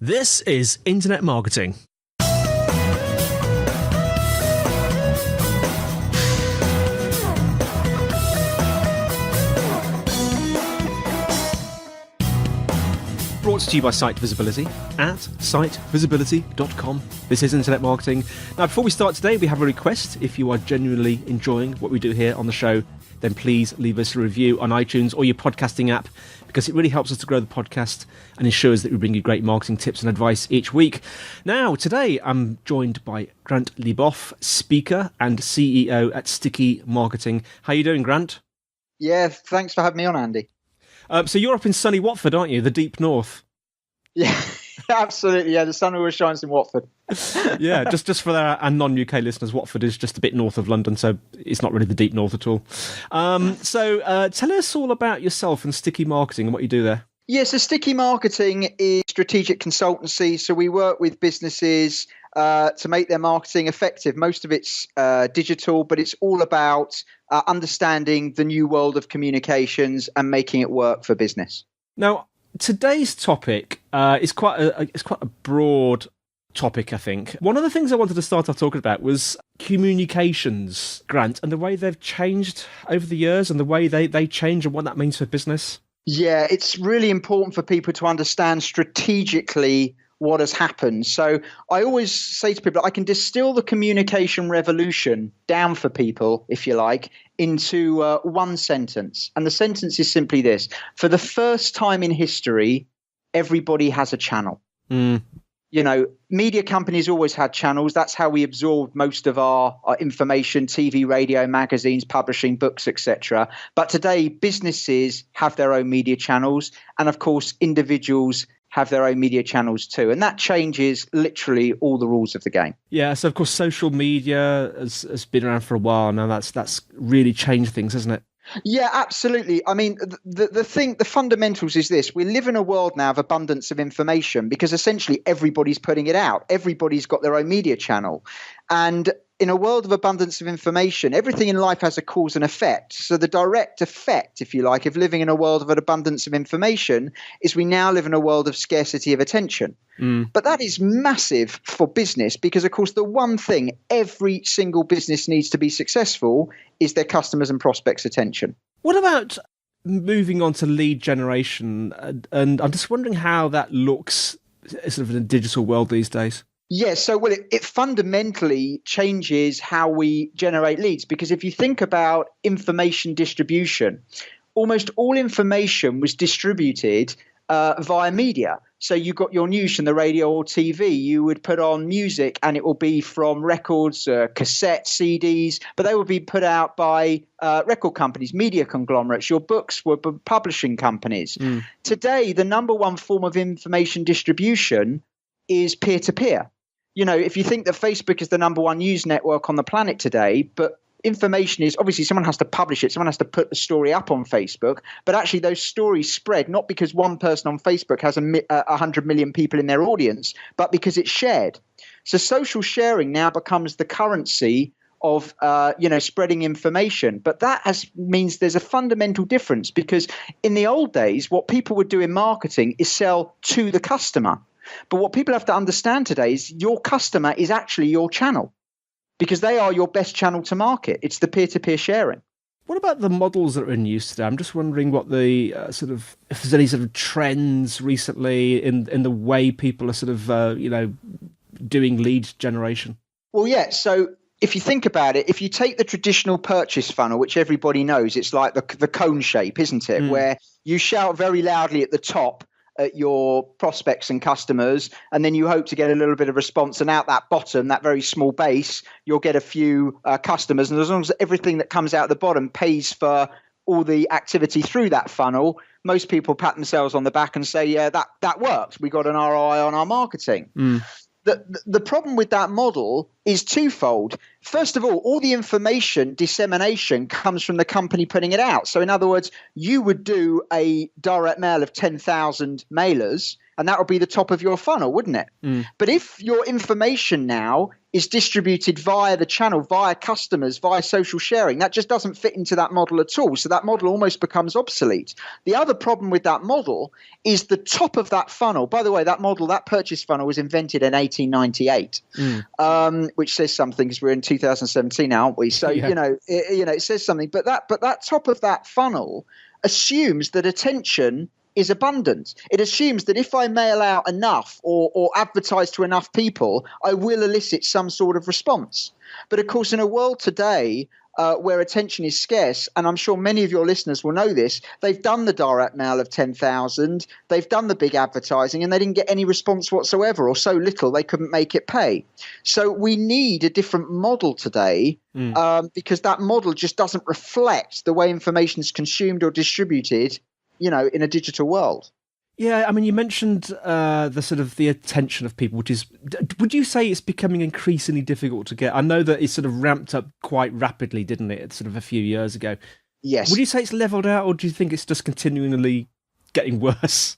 This is Internet Marketing. Brought to you by SiteVisibility at SiteVisibility.com. This is Internet Marketing. Now, before we start today, we have a request. If you are genuinely enjoying what we do here on the show, then please leave us a review on iTunes or your podcasting app, because it really helps us to grow the podcast and ensures that we bring you great marketing tips and advice each week. Now, today I'm joined by Grant Leboff, speaker and CEO at Sticky Marketing. How are you doing, Grant? Yeah, thanks for having me on, Andy. So you're up in sunny Watford, aren't you? The deep north. Yeah, absolutely. Yeah, the sun always shines in Watford. Yeah, just for our non-UK listeners, Watford is just a bit north of London, so it's not really the deep north at all. So tell us all about yourself and Sticky Marketing and what you do there. Yeah, so Sticky Marketing is strategic consultancy. So we work with businesses to make their marketing effective. Most of it's digital, but it's all about understanding the new world of communications and making it work for business. Now, today's topic is quite a broad topic, I think. One of the things I wanted to start off talking about was communications, Grant, and the way they've changed over the years and the way they change and what that means for business. Yeah, it's really important for people to understand strategically what has happened. So I always say to people, I can distill the communication revolution down for people, if you like, into one sentence. And the sentence is simply this: for the first time in history, everybody has a channel. You know, media companies always had channels. That's how we absorbed most of our information: TV, radio, magazines, publishing, books, etc. But today, businesses have their own media channels. And of course, individuals have their own media channels too. And that changes literally all the rules of the game. Yeah, so of course, social media has been around for a while now. That's really changed things, hasn't it? Yeah, absolutely. I mean, the fundamentals is this: we live in a world now of abundance of information, because essentially everybody's putting it out. Everybody's got their own media channel. And in a world of abundance of information, everything in life has a cause and effect. So the direct effect, if you like, of living in a world of an abundance of information is we now live in a world of scarcity of attention. But that is massive for business, because, of course, the one thing every single business needs to be successful is their customers and prospects' attention. What about moving on to lead generation? And I'm just wondering how that looks sort of in a digital world these days. Yes, so it fundamentally changes how we generate leads, because if you think about information distribution, almost all information was distributed via media. So you got your news from the radio or TV. You would put on music and it will be from records, cassettes, CDs, but they would be put out by record companies, media conglomerates. Your books were publishing companies. Today, the number one form of information distribution is peer-to-peer. You know, if you think that Facebook is the number one news network on the planet today, but information is obviously someone has to publish it. Someone has to put the story up on Facebook. But actually those stories spread not because one person on Facebook has 100 million people in their audience, but because it's shared. So social sharing now becomes the currency of, spreading information. But that means there's a fundamental difference, because in the old days, what people would do in marketing is sell to the customer. But what people have to understand today is your customer is actually your channel, because they are your best channel to market. It's the peer-to-peer sharing. What about the models that are in use today? I'm just wondering what the if there's any sort of trends recently in the way people are sort of, doing lead generation. Well, yeah. So if you think about it, if you take the traditional purchase funnel, which everybody knows, it's like the cone shape, isn't it? Where you shout very loudly at the top at your prospects and customers, and then you hope to get a little bit of response, and out that bottom, that very small base, you'll get a few customers. And as long as everything that comes out the bottom pays for all the activity through that funnel, most people pat themselves on the back and say, yeah, that worked. We got an ROI on our marketing. The problem with that model is twofold. First of all the information dissemination comes from the company putting it out. So in other words, you would do a direct mail of 10,000 mailers, and that would be the top of your funnel, wouldn't it? But if your information now is distributed via the channel, via customers, via social sharing, that just doesn't fit into that model at all. So that model almost becomes obsolete. The other problem with that model is the top of that funnel. By the way, that model, that purchase funnel, was invented in 1898, which says something because we're in 2017 now, aren't we? So it says something. But that top of that funnel assumes that attention is abundant. It assumes that if I mail out enough or advertise to enough people, I will elicit some sort of response. But of course, in a world today where attention is scarce, and I'm sure many of your listeners will know this, they've done the direct mail of 10,000, they've done the big advertising, and they didn't get any response whatsoever, or so little they couldn't make it pay. So we need a different model today because that model just doesn't reflect the way information is consumed or distributed in a digital world. Yeah, I mean, you mentioned the attention of people, which is, would you say it's becoming increasingly difficult to get? I know that it sort of ramped up quite rapidly, didn't it, sort of a few years ago? Yes. Would you say it's leveled out, or do you think it's just continually getting worse?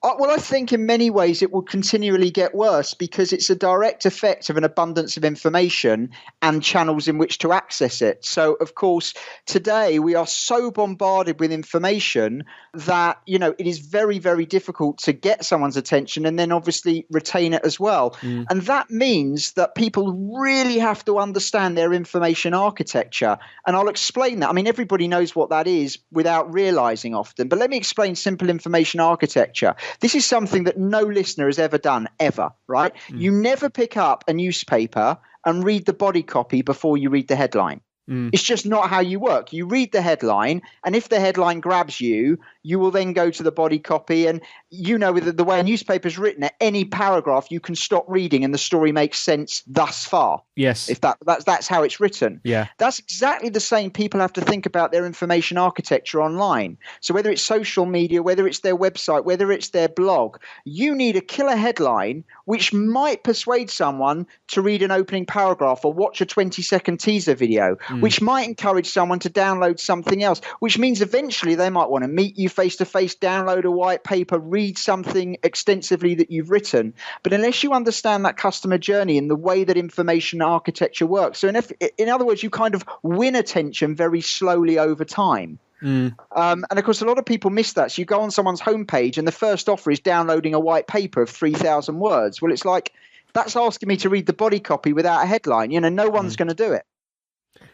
Well, I think in many ways it will continually get worse because it's a direct effect of an abundance of information and channels in which to access it. So, of course, today we are so bombarded with information that, it is very, very difficult to get someone's attention and then obviously retain it as well. And that means that people really have to understand their information architecture. And I'll explain that. I mean, everybody knows what that is without realizing often. But let me explain simple information architecture. This is something that no listener has ever done, ever, right? You never pick up a newspaper and read the body copy before you read the headline. It's just not how you work. You read the headline, and if the headline grabs you, you will then go to the body copy. And with the way a newspaper is written, at any paragraph you can stop reading and the story makes sense thus far. Yes. If that's how it's written. Yeah. That's exactly the same people have to think about their information architecture online. So whether it's social media, whether it's their website, whether it's their blog, you need a killer headline which might persuade someone to read an opening paragraph or watch a 20-second teaser video, which might encourage someone to download something else, which means eventually they might want to meet you face-to-face, download a white paper, read something extensively that you've written. But unless you understand that customer journey and the way that information architecture works, so in other words, you kind of win attention very slowly over time. And of course, a lot of people miss that. So you go on someone's homepage and the first offer is downloading a white paper of 3,000 words. Well, it's like, that's asking me to read the body copy without a headline. No one's going to do it.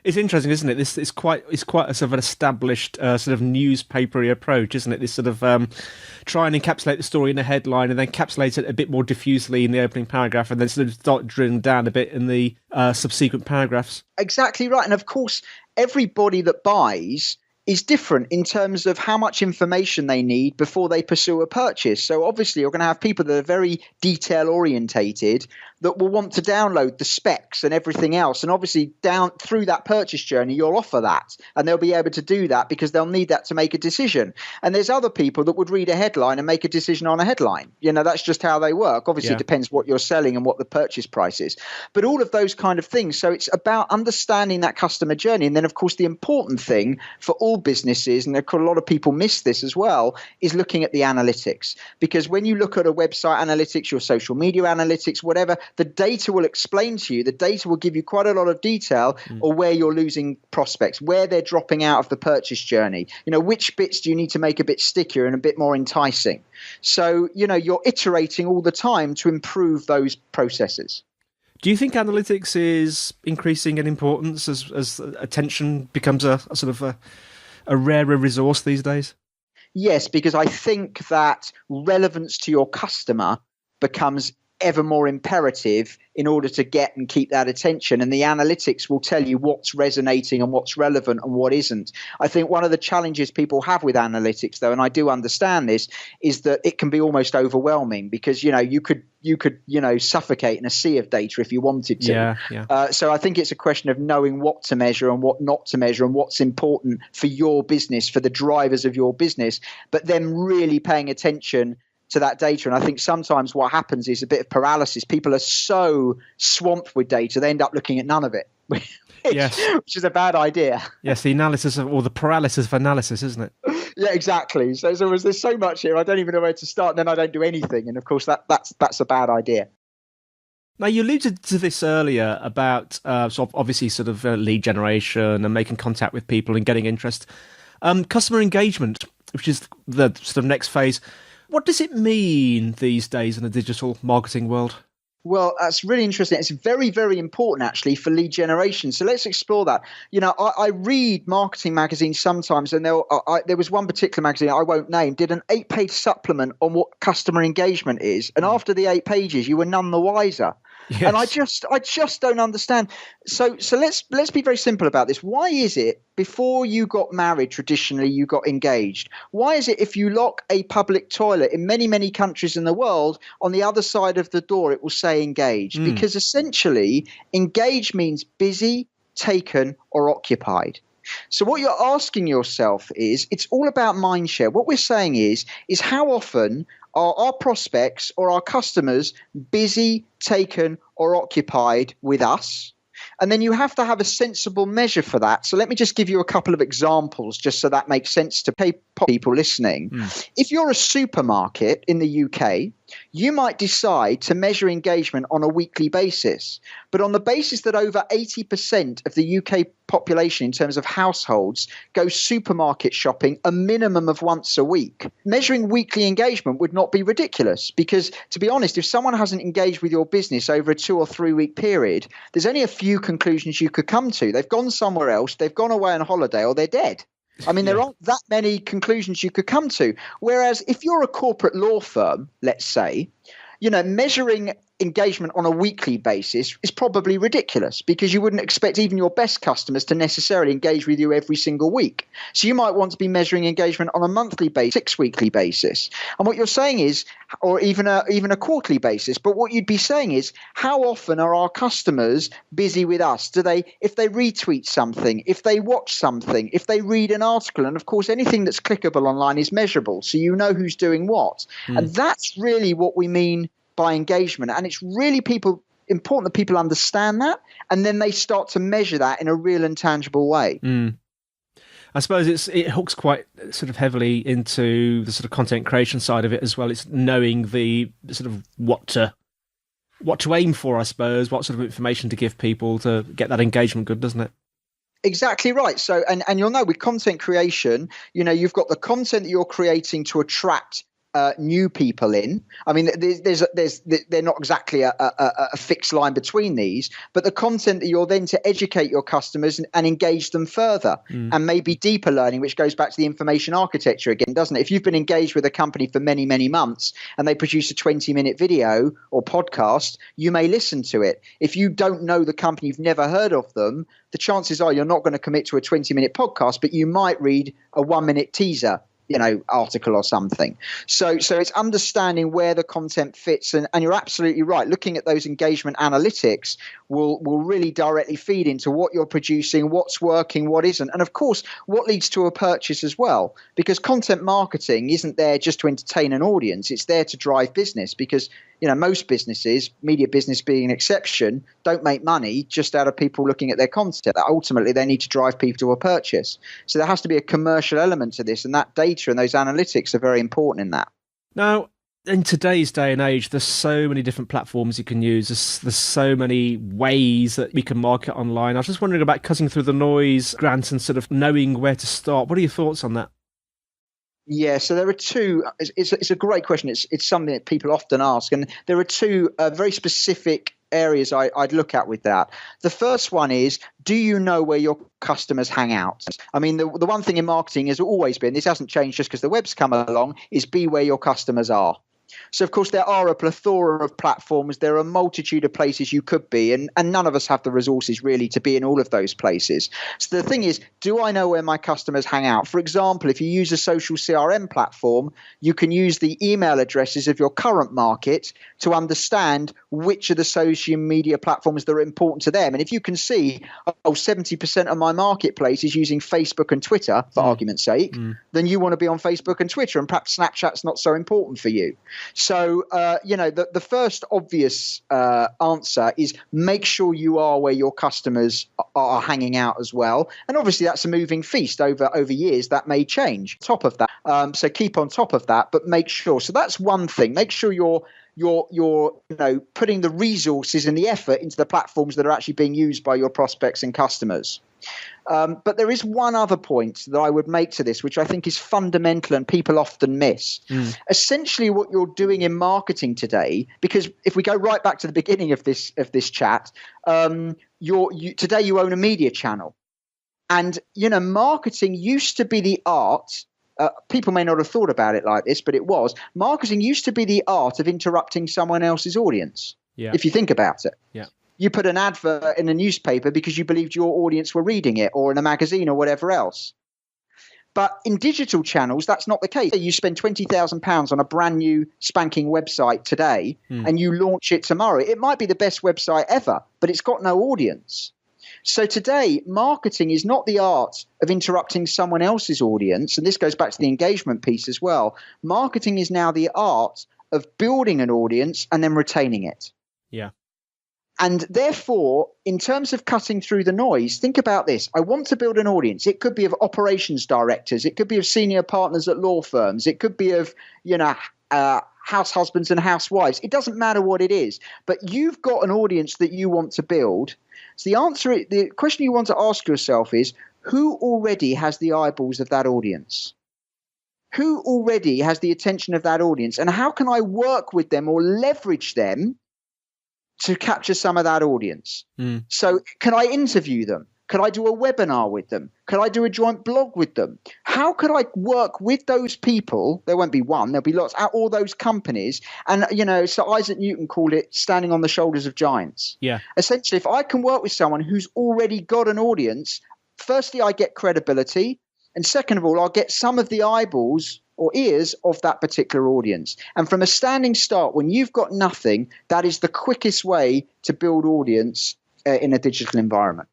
It's interesting, isn't it? This is quite a sort of an established sort of newspapery approach, isn't it? This sort of try and encapsulate the story in a headline and then encapsulate it a bit more diffusely in the opening paragraph and then sort of start drilling down a bit in the subsequent paragraphs. Exactly right. And of course, everybody that buys is different in terms of how much information they need before they pursue a purchase. So obviously you're going to have people that are very detail orientated that will want to download the specs and everything else. And obviously down through that purchase journey, you'll offer that and they'll be able to do that because they'll need that to make a decision. And there's other people that would read a headline and make a decision on a headline. That's just how they work. Obviously, It depends what you're selling and what the purchase price is. But all of those kind of things. So it's about understanding that customer journey. And then, of course, the important thing for all businesses, and a lot of people miss this as well, is looking at the analytics. Because when you look at a website analytics, your social media analytics, whatever, the data will explain to you, the data will give you quite a lot of detail on where you're losing prospects, where they're dropping out of the purchase journey. Which bits do you need to make a bit stickier and a bit more enticing? So, you're iterating all the time to improve those processes. Do you think analytics is increasing in importance as attention becomes a sort of a rarer resource these days? Yes, because I think that relevance to your customer becomes ever more imperative in order to get and keep that attention. And the analytics will tell you what's resonating and what's relevant and what isn't. I think one of the challenges people have with analytics, though, and I do understand this, is that it can be almost overwhelming because, you could suffocate in a sea of data if you wanted to. So I think it's a question of knowing what to measure and what not to measure and what's important for your business, for the drivers of your business, but then really paying attention to that data. And I think sometimes what happens is a bit of paralysis. People are so swamped with data, they end up looking at none of it. Yes. which is a bad idea. Yes, the analysis of, or the paralysis of analysis, isn't it? Yeah, exactly. So there's so much here. I don't even know where to start, and then I don't do anything. And of course, that's a bad idea. Now, you alluded to this earlier about sort of lead generation and making contact with people and getting interest. Customer engagement, which is the sort of next phase. What does it mean these days in the digital marketing world? Well, that's really interesting. It's very, very important, actually, for lead generation. So let's explore that. I read marketing magazines sometimes, and there was one particular magazine I won't name, did an 8-page supplement on what customer engagement is. And after the 8 pages, you were none the wiser. Yes. And I just don't understand. So let's be very simple about this. Why is it before you got married, traditionally you got engaged? Why is it if you lock a public toilet in many, many countries in the world, on the other side of the door it will say engaged? Because essentially engaged means busy, taken, or occupied. So what you're asking yourself is, it's all about mind share. What we're saying is how often are our prospects or our customers busy, taken, or occupied with us? And then you have to have a sensible measure for that. So let me just give you a couple of examples just so that makes sense to people listening. If you're a supermarket in the UK, you might decide to measure engagement on a weekly basis. But on the basis that over 80% of the UK population in terms of households go supermarket shopping a minimum of once a week, measuring weekly engagement would not be ridiculous. Because to be honest, if someone hasn't engaged with your business over a 2 or 3 week period, there's only a few conclusions you could come to. They've gone somewhere else, they've gone away on holiday, or they're dead. I mean, there aren't that many conclusions you could come to. Whereas if you're a corporate law firm, let's say, measuring engagement on a weekly basis is probably ridiculous, because you wouldn't expect even your best customers to necessarily engage with you every single week. So you might want to be measuring engagement on a monthly basis, 6 weekly basis. And what you're saying is, or even a quarterly basis, but what you'd be saying is, how often are our customers busy with us? If they retweet something, if they watch something, if they read an article, and of course anything that's clickable online is measurable, so you know who's doing what. And that's really what we mean by engagement. And it's really important that people understand that, and then they start to measure that in a real and tangible way. I suppose it hooks quite sort of heavily into the sort of content creation side of it as well. It's knowing the sort of what to aim for, I suppose, what sort of information to give people to get that engagement good, doesn't it? Exactly right. So, and you'll know with content creation, you've got the content that you're creating to attract new people in. I mean, they're not exactly a fixed line between these, but the content that you're then to educate your customers and engage them further, and maybe deeper learning, which goes back to the information architecture again, doesn't it? If you've been engaged with a company for many, many months and they produce a 20-minute video or podcast, you may listen to it. If you don't know the company, you've never heard of them, the chances are you're not going to commit to a 20-minute podcast, but you might read a 1-minute teaser article or something. So it's understanding where the content fits. And you're absolutely right. Looking at those engagement analytics will really directly feed into what you're producing, what's working, what isn't. And of course, what leads to a purchase as well. Because content marketing isn't there just to entertain an audience. It's there to drive business, because most businesses, media business being an exception, don't make money just out of people looking at their content. Ultimately, they need to drive people to a purchase. So there has to be a commercial element to this, and that data and those analytics are very important in that. Now, in today's day and age, there's so many different platforms you can use. There's so many ways that we can market online. I was just wondering about cutting through the noise, Grant, and sort of knowing where to start. What are your thoughts on that? Yeah, so there are two. It's a great question. It's something that people often ask, and there are two very specific areas I'd look at with that. The first one is, do you know where your customers hang out? I mean, the one thing in marketing has always been, this hasn't changed just because the web's come along, is be where your customers are. So, of course, there are a plethora of platforms. There are a multitude of places you could be, and none of us have the resources really to be in all of those places. So the thing is, do I know where my customers hang out? For example, if you use a social CRM platform, you can use the email addresses of your current market to understand which are the social media platforms that are important to them. And if you can see, 70% of my marketplace is using Facebook and Twitter, for argument's sake, then you want to be on Facebook and Twitter, and perhaps Snapchat's not so important for you. So, the first obvious answer is make sure you are where your customers are hanging out as well. And obviously that's a moving feast over years. That may change. Top of that. So keep on top of that, but make sure. So that's one thing. Make sure you're putting the resources and the effort into the platforms that are actually being used by your prospects and customers. But there is one other point that I would make to this, which I think is fundamental and people often miss. Essentially, what you're doing in marketing today, because if we go right back to the beginning of this chat, today you own a media channel, and marketing used to be the art. People may not have thought about it like this, but it was. Marketing used to be the art of interrupting someone else's audience. Yeah. If you think about it. Yeah. You put an advert in a newspaper because you believed your audience were reading it, or in a magazine or whatever else. But in digital channels, that's not the case. You spend £20,000 on a brand new spanking website today and you launch it tomorrow. It might be the best website ever, but it's got no audience. So today, marketing is not the art of interrupting someone else's audience. And this goes back to the engagement piece as well. Marketing is now the art of building an audience and then retaining it. Yeah. And therefore, in terms of cutting through the noise, think about this. I want to build an audience. It could be of operations directors. It could be of senior partners at law firms. It could be of, house husbands and housewives. It doesn't matter what it is. But you've got an audience that you want to build. So the question you want to ask yourself is, who already has the eyeballs of that audience? Who already has the attention of that audience? And how can I work with them or leverage them to capture some of that audience? So can I interview them? Could I do a webinar with them? Could I do a joint blog with them? How could I work with those people? There won't be one, there'll be lots at all those companies. And, so Isaac Newton called it standing on the shoulders of giants. Yeah. Essentially, if I can work with someone who's already got an audience, firstly, I get credibility. And second of all, I'll get some of the eyeballs or ears of that particular audience. And from a standing start, when you've got nothing, that is the quickest way to build audience in a digital environment.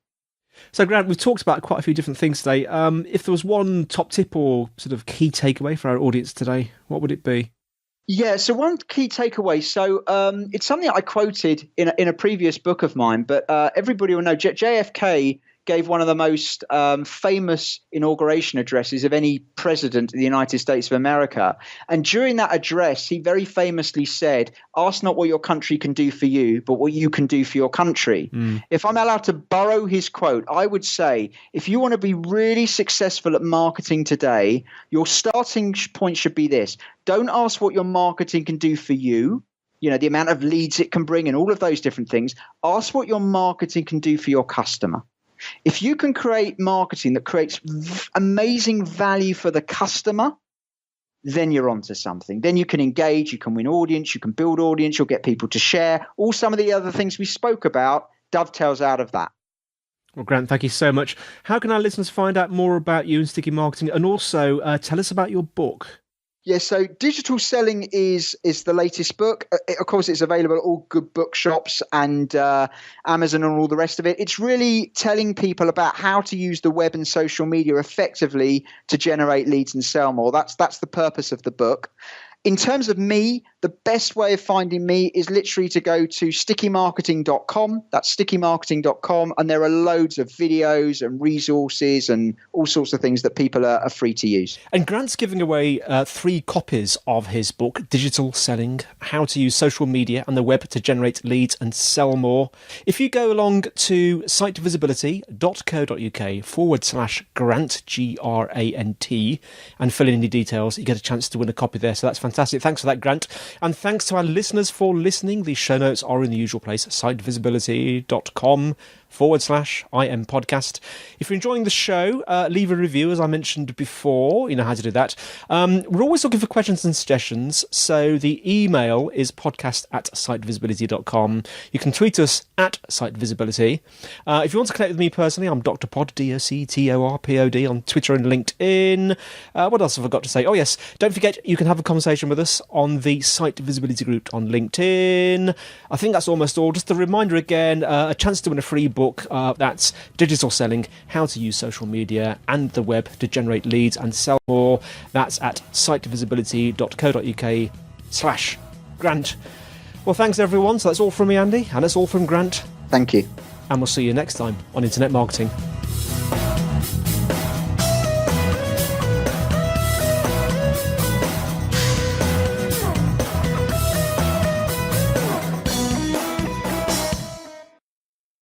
So, Grant, we've talked about quite a few different things today. If there was one top tip or sort of key takeaway for our audience today, what would it be? Yeah, so one key takeaway. So it's something I quoted in a previous book of mine, but everybody will know JFK gave one of the most famous inauguration addresses of any president of the United States of America. And during that address, he very famously said, "Ask not what your country can do for you, but what you can do for your country." If I'm allowed to borrow his quote, I would say, if you want to be really successful at marketing today, your starting point should be this. Don't ask what your marketing can do for you, the amount of leads it can bring and all of those different things. Ask what your marketing can do for your customer. If you can create marketing that creates amazing value for the customer, then you're onto something. Then you can engage, you can win audience, you can build audience, you'll get people to share. All some of the other things we spoke about dovetails out of that. Well, Grant, thank you so much. How can our listeners find out more about you and sticky marketing, and also tell us about your book? Yeah, so Digital Selling is the latest book. Of course, it's available at all good bookshops and Amazon and all the rest of it. It's really telling people about how to use the web and social media effectively to generate leads and sell more. That's the purpose of the book. In terms of me, the best way of finding me is literally to go to stickymarketing.com. That's stickymarketing.com. And there are loads of videos and resources and all sorts of things that people are free to use. And Grant's giving away 3 copies of his book, Digital Selling, How to Use Social Media and the Web to Generate Leads and Sell More. If you go along to SiteVisibility.co.uk/Grant, Grant, and fill in any details, you get a chance to win a copy there. So that's fantastic. Thanks for that, Grant. And thanks to our listeners for listening. The show notes are in the usual place, SiteVisibility.com facebook.com/IM podcast. If you're enjoying the show, leave a review, as I mentioned before. You know how to do that. We're always looking for questions and suggestions, so the email is podcast@SiteVisibility.com. You can tweet us at SiteVisibility. If you want to connect with me personally, I'm Dr. Pod, DocTorPod on Twitter and LinkedIn. What else have I got to say? Oh yes, don't forget you can have a conversation with us on the Site Visibility group on LinkedIn. I think that's almost all. Just a reminder again, a chance to win a free book. That's Digital Selling, How to Use Social Media and the Web to Generate Leads and Sell More. That's at sitevisibility.co.uk/Grant. Well, thanks everyone. So that's all from me, Andy, and that's all from Grant. Thank you. And we'll see you next time on Internet Marketing.